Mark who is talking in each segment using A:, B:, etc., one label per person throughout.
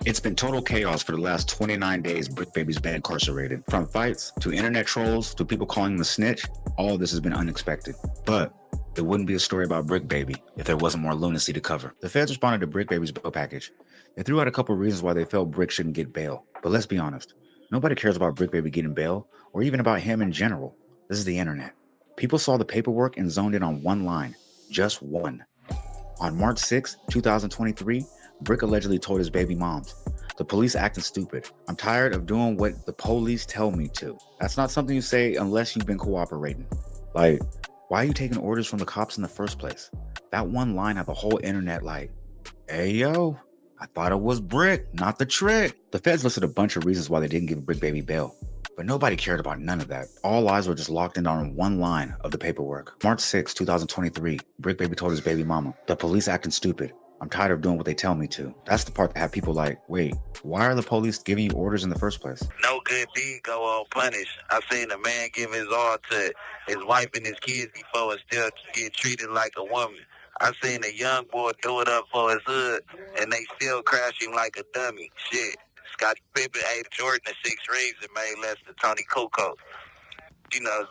A: It's been total chaos for the last 29 days. Bricc Baby's been incarcerated. From fights to internet trolls to people calling him a snitch, all of this has been unexpected. But it wouldn't be a story about Bricc Baby if there wasn't more lunacy to cover. The feds responded to Bricc Baby's bail package. They threw out a couple of reasons why they felt Bricc shouldn't get bail. But let's be honest, nobody cares about Bricc Baby getting bail or even about him in general. This is the internet. People saw the paperwork and zoned in on one line, just one. On March 6, 2023, Bricc allegedly told his baby moms, "The police acting stupid. I'm tired of doing what the police tell me to." That's not something you say unless you've been cooperating. Like, why are you taking orders from the cops in the first place? That one line had the whole internet like, "Hey yo, I thought it was Bricc, not the trick." The feds listed a bunch of reasons why they didn't give Bricc Baby bail, but nobody cared about none of that. All eyes were just locked in on one line of the paperwork. March 6, 2023, Bricc Baby told his baby mama, "The police acting stupid. I'm tired of doing what they tell me to." That's the part that had people like, wait, why are the police giving you orders in the first place?
B: No good deed go unpunished. I seen a man give his all to his wife and his kids before and still get treated like a woman. I seen a young boy do it up for his hood and they still crash him like a dummy. Shit. Scottie Pippen ate Jordan at 6 rings and made less than Tony Kukoc. You know,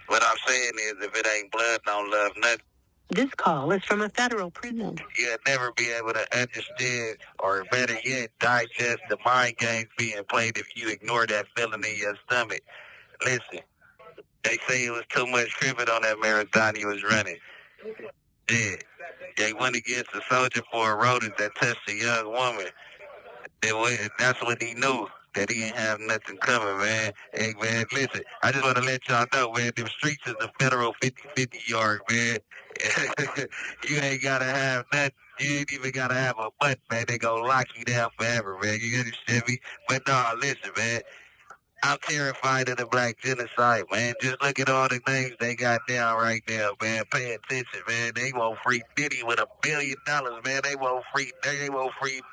B: what I'm saying is if it ain't blood, don't love nothing.
C: This call is from a federal prison.
B: You'll never be able to understand or better yet, digest the mind games being played if you ignore that feeling in your stomach. Listen, they say it was too much cribbing on that marathon he was running. Yeah, they went against a soldier for a rodent that touched a young woman. That's when he knew that he ain't have nothing coming, man. Hey, man, listen, I just want to let y'all know, man, them streets is a federal 50-50 yard, man. You ain't got to have nothing. You ain't even got to have a butt, man. They gonna lock you down forever, man. You understand me? But no, listen, man. I'm terrified of the black genocide, man. Just look at all the things they got down right now, man. Pay attention, man. They won't free Diddy with $1 billion, man. They won't free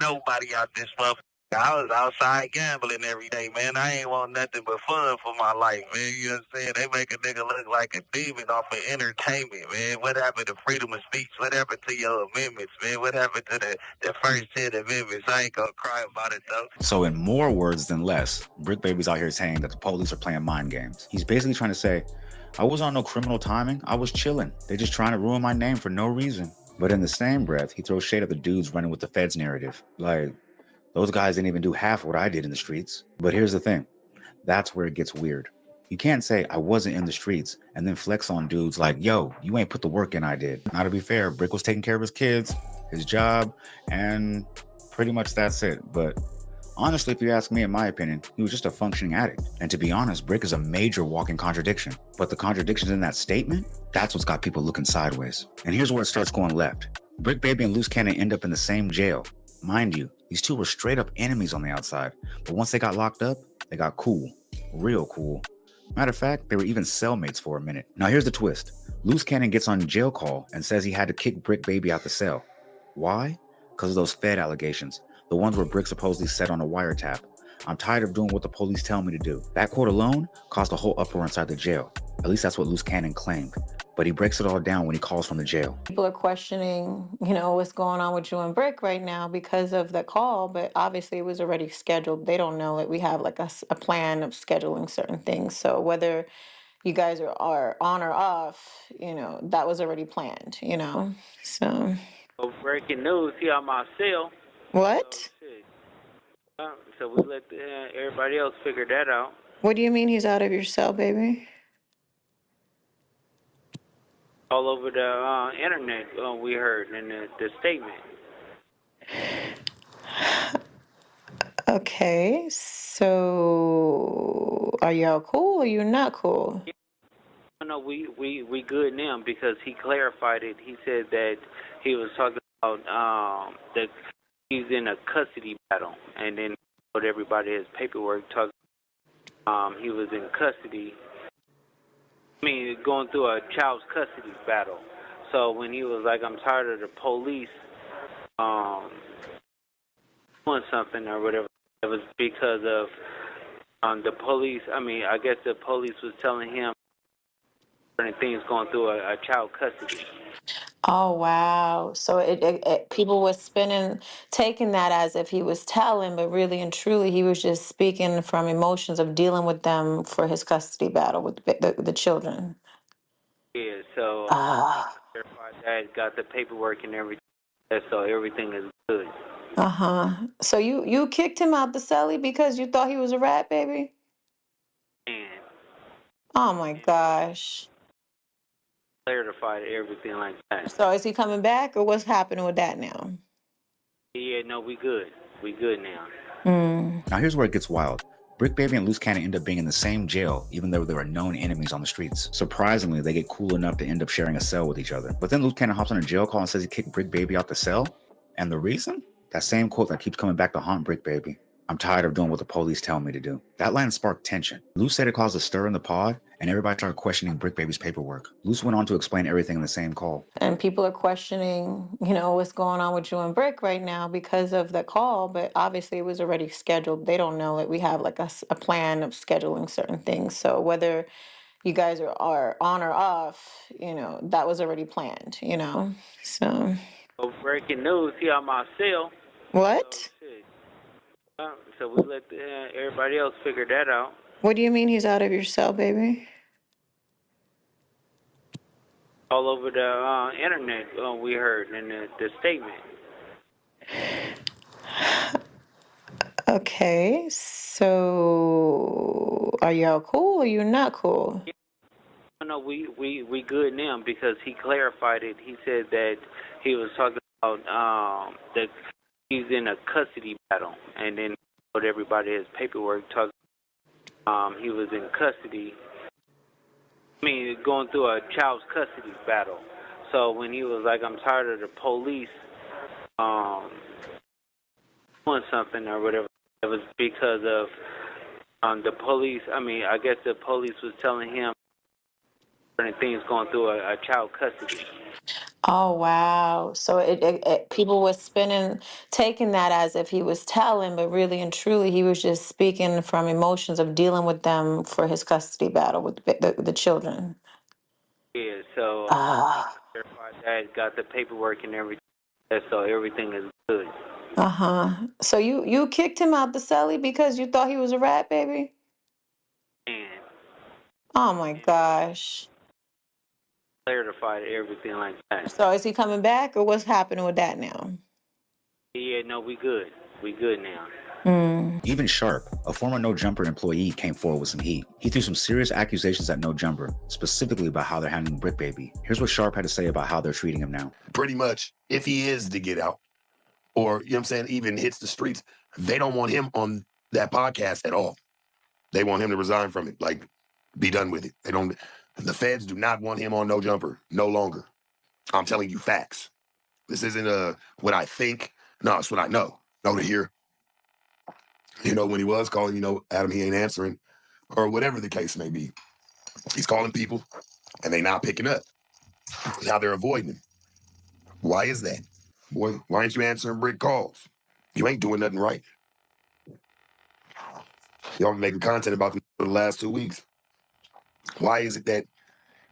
B: nobody out this motherfucker. I was outside gambling every day, man. I ain't want nothing but fun for my life, man. You know what I'm saying? They make a nigga look like a demon off of entertainment, man. What happened to freedom of speech? What happened to your amendments, man? What happened to the first 10 amendments? I ain't gonna cry about it, though.
A: So in more words than less, Bricc Baby's out here saying that the police are playing mind games. He's basically trying to say, I was on no criminal timing. I was chilling. They're just trying to ruin my name for no reason. But in the same breath, he throws shade at the dudes running with the feds narrative. Like, those guys didn't even do half what I did in the streets. But here's the thing. That's where it gets weird. You can't say I wasn't in the streets and then flex on dudes like, yo, you ain't put the work in I did. Now, to be fair, Bricc was taking care of his kids, his job, and pretty much that's it. But honestly, if you ask me, in my opinion, he was just a functioning addict. And to be honest, Bricc is a major walking contradiction. But the contradictions in that statement, that's what's got people looking sideways. And here's where it starts going left. Bricc Baby and Loose Cannon end up in the same jail. Mind you, these two were straight up enemies on the outside. But once they got locked up, they got cool. Real cool. Matter of fact, they were even cellmates for a minute. Now here's the twist. Loose Cannon gets on jail call and says he had to kick Bricc Baby out the cell. Why? Because of those Fed allegations. The ones where Bricc supposedly said on a wiretap, "I'm tired of doing what the police tell me to do." That quote alone caused a whole uproar inside the jail. At least that's what Loose Cannon claimed. But he breaks it all down when he calls from the jail.
D: People are questioning, what's going on with you and Bricc right now because of the call, but obviously it was already scheduled. They don't know that we have like a plan of scheduling certain things. So whether you guys are on or off, that was already planned, so.
E: Breaking news here on my cell.
D: What?
E: So we let everybody else figure that out.
D: What do you mean he's out of your cell, baby?
E: All over the internet, we heard in the statement.
D: Okay, so are y'all cool or you're not cool?
E: No, we good now because he clarified it. He said that he was talking about that he's in a custody battle, and then put everybody his paperwork talking. He was in custody. Going through a child's custody battle. So when he was like, "I'm tired of the police doing something or whatever," it was because of the police. I guess the police was telling him certain things going through a child custody.
D: Oh wow. So people were taking that as if he was telling, but really and truly he was just speaking from emotions of dealing with them for his custody battle with the children.
E: Yeah, so he
D: Ah.
E: clarified that, got the paperwork and everything, so everything is good.
D: Uh-huh. So you kicked him out the celly because you thought he was a rat baby?
E: And
D: Oh my gosh.
E: clarified everything like that.
D: So is he coming back or what's happening with that now?
E: Yeah, no, we good. We good now.
A: Now here's where it gets wild. Bricc Baby and Loose Cannon end up being in the same jail, even though they were known enemies on the streets. Surprisingly, they get cool enough to end up sharing a cell with each other. But then Loose Cannon hops on a jail call and says he kicked Bricc Baby out the cell. And the reason? That same quote that keeps coming back to haunt Bricc Baby. I'm tired of doing what the police tell me to do. That line sparked tension. Luce said it caused a stir in the pod, and everybody started questioning Bricc Baby's paperwork. Luce went on to explain everything in the same call.
D: And people are questioning, what's going on with you and Bricc right now because of the call, but obviously it was already scheduled. They don't know that we have like a plan of scheduling certain things. So whether you guys are on or off, that was already planned. So
E: So breaking news, he on my cell. So
D: what?
E: shit. So we let everybody else figure that out.
D: What do you mean he's out of your cell, baby?
E: All over the internet, we heard in the statement.
D: Okay, so are y'all cool or you're not cool?
E: No, we good now because he clarified it. He said that he was talking about that he's in a custody battle, and then put everybody his paperwork talking. He was in custody. I mean, going through a child's custody battle. So when he was like, "I'm tired of the police doing something or whatever," it was because of the police. I mean, I guess the police was telling him certain things going through a child custody.
D: Oh wow. So people were taking that as if he was telling, but really and truly he was just speaking from emotions of dealing with them for his custody battle with the children.
E: Yeah, so he
D: Ah.
E: clarified that, got the paperwork and everything, so everything is good.
D: Uh-huh. So you kicked him out the celly because you thought he was a rat baby?
E: And
D: Oh my gosh.
E: clarified everything like that.
D: So is he coming back or what's happening with that now?
E: Yeah, no, we good. We good now.
A: Even Sharp, a former No Jumper employee, came forward with some heat. He threw some serious accusations at No Jumper, specifically about how they're handling Bricc Baby. Here's what Sharp had to say about how they're treating him now.
F: Pretty much, if he is to get out, or, you know what I'm saying, even hits the streets, they don't want him on that podcast at all. They want him to resign from it, like, be done with it. The feds do not want him on No Jumper, no longer. I'm telling you facts. This isn't what I think. No, it's what I know. Know to hear. When he was calling, Adam, he ain't answering, or whatever the case may be. He's calling people, and they not picking up. Now they're avoiding him. Why is that? Boy, why ain't you answering Bricc calls? You ain't doing nothing right. Y'all been making content about him for the last 2 weeks. Why is it that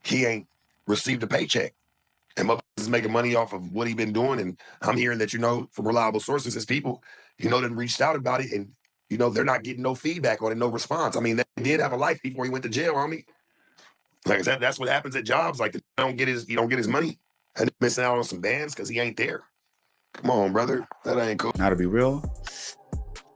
F: he ain't received a paycheck? And motherfuckers is making money off of what he been doing. And I'm hearing that, from reliable sources, his people, done reached out about it. And, they're not getting no feedback on it, no response. I mean, they did have a life before he went to jail, homie. Like I said, that's what happens at jobs. Like, he don't get his money. And missing out on some bands because he ain't there. Come on, brother. That ain't cool.
A: Now, to be real,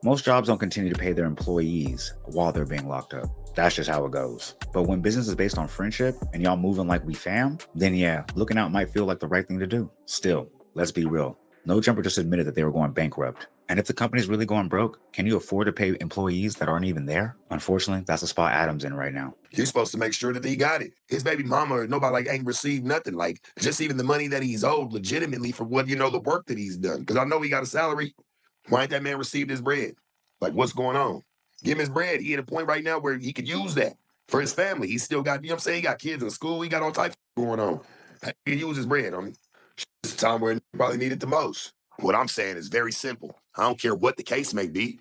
A: most jobs don't continue to pay their employees while they're being locked up. That's just how it goes. But when business is based on friendship and y'all moving like we fam, then yeah, looking out might feel like the right thing to do. Still, let's be real. No Jumper just admitted that they were going bankrupt. And if the company's really going broke, can you afford to pay employees that aren't even there? Unfortunately, that's the spot Adam's in right now.
F: You're supposed to make sure that he got it. His baby mama or nobody ain't received nothing. Like, just even the money that he's owed legitimately for what, the work that he's done. Because I know he got a salary. Why ain't that man received his bread? Like, what's going on? Give him his bread. He at a point right now where he could use that for his family. He still got, he got kids in school. He got all types going on. He can use his bread. It's a time where he probably need it the most. What I'm saying is very simple. I don't care what the case may be.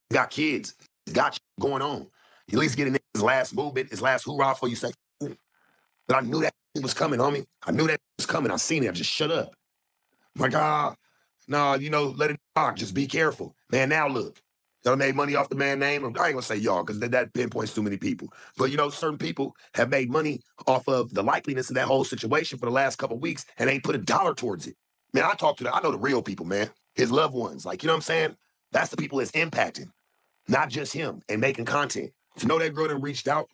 F: He got kids. He got going on. At least get in his last movement, his last hoorah for you say, but I knew that it was coming, homie. I knew that was coming. I seen it. I just shut up. I'm like, nah, let it rock. Just be careful. Man, now look. Y'all made money off the man name. I ain't gonna say y'all, because that pinpoints too many people. But certain people have made money off of the likeliness of that whole situation for the last couple of weeks and ain't put $1 towards it. Man, I know the real people, man. His loved ones. Like, you know what I'm saying? That's the people it's impacting, not just him and making content. To know that girl that reached out,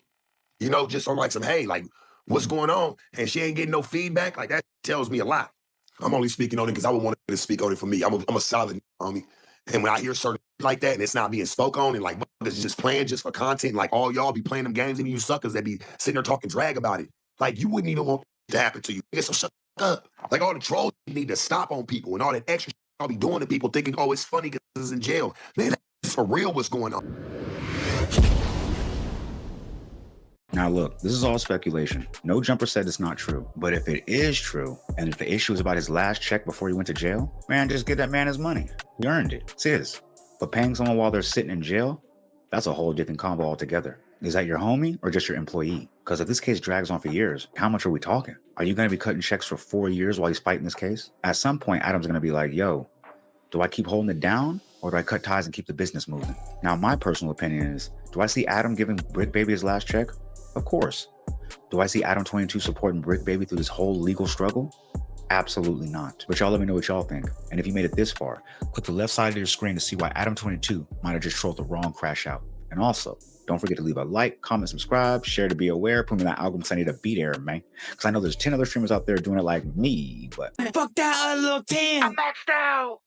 F: just on like some, hey, like, what's going on? And she ain't getting no feedback. Like, that tells me a lot. I'm only speaking on it because I would want to speak on it for me. I'm a solid homie. And when I hear certain like that and it's not being spoke on and like, it's just playing just for content, like all y'all be playing them games and you suckers that be sitting there talking drag about it. Like, you wouldn't even want it to happen to you. So shut up. Like, all the trolls need to stop on people and all that extra shit I'll be doing to people thinking, oh, it's funny because it's in jail. Man, that's for real what's going on.
A: Now look, this is all speculation. No Jumper said it's not true. But if it is true, and if the issue is about his last check before he went to jail, man, just give that man his money. He earned it. It's his. But paying someone while they're sitting in jail, that's a whole different combo altogether. Is that your homie or just your employee? Because if this case drags on for years, how much are we talking? Are you going to be cutting checks for 4 years while he's fighting this case? At some point, Adam's going to be like, yo, do I keep holding it down or do I cut ties and keep the business moving? Now, my personal opinion is, do I see Adam giving Bricc Baby his last check? Of course. Do I see Adam 22 supporting Bricc Baby through this whole legal struggle? Absolutely not. But y'all let me know what y'all think. And if you made it this far, click the left side of your screen to see why Adam 22 might have just trolled the wrong crash out. And also, don't forget to leave a like, comment, subscribe, share to be aware, put me in that algorithm because I need a beat error, man. Because I know there's 10 other streamers out there doing it like me, but...
G: Fuck that little 10. I'm maxed out.